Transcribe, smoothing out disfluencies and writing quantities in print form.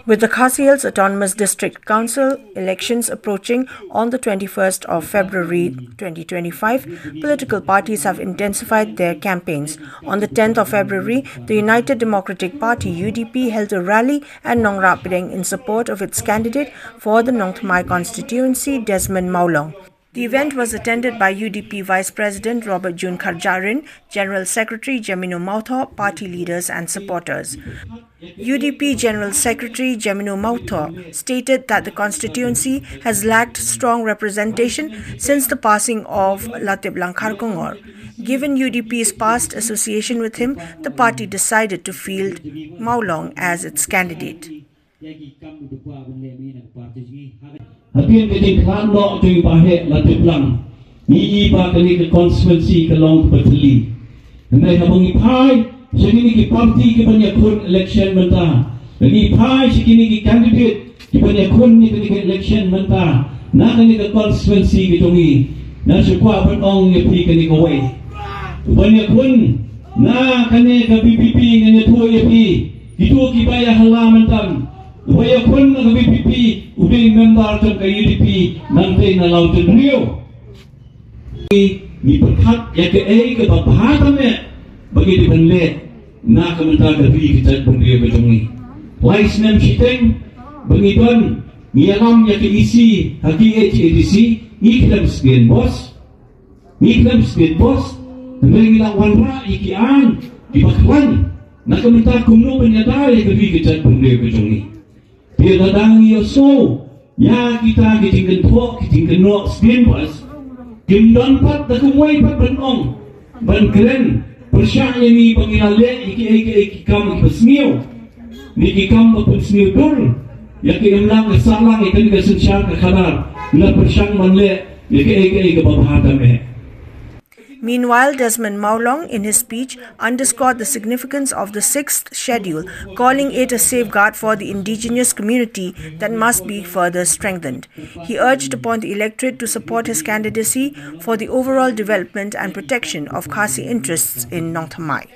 With the Khasi Hills Autonomous District Council elections approaching on the 21st of February 2025, political parties have intensified their campaigns. On the 10th of February, the United Democratic Party (UDP) held a rally at Nongrah Pdeng in support of its candidate for the Nongthymmai Constituency, Desmond Mawlong. The event was attended by UDP Vice President Robert Jun Kharjarin, General Secretary Jamino Mautho, party leaders and supporters. UDP General Secretary Jamino Mautho stated that the constituency has lacked strong representation since the passing of Latib Langkharkongor. Given UDP's past association with him, the party decided to field Mawlong as its candidate. Hatin keting klan no jeng bahe latip lang ni iba kani ke constituency ke long patli nei habang ipai segini ki party ke banya kun election menta ni ipai segini ki candidate ki banya kun ni kani ke election menta na kani ke constituency ke tongi na sukwa ban ong ni pi kani ko wei banya kun na kani ke BPP ngani tu ye pi itu ki baya hala mentan Waya kun na BPP udah member ke UDP nanti na lautan Rio. Ni perkat ya ke babahan bagi di benle na kementar dari kita benle betongi. Lais nem siteng bagi don ni alam ya ke isi KHADC ni dalam skin bos. Ni dalam skin bos. Ngi lawan ra ikian di bakwan na kementar kumno penyadari dari kita benle betongi. Dia datang yoso, ya kita kitingkan pok, kitingkan no skin was, kimdan pat dakumway pat benong, ban keren, persya ni pangilale iki kam pasniu, ni kam pasniu dur, ya ki emlang salang ikan kesensyar kekhalar, na persyang manle iki babahatan Meanwhile, Desmond Mawlong, in his speech, underscored the significance of the 6th schedule, calling it a safeguard for the indigenous community that must be further strengthened. He urged upon the electorate to support his candidacy for the overall development and protection of Khasi interests in Nongthymmai.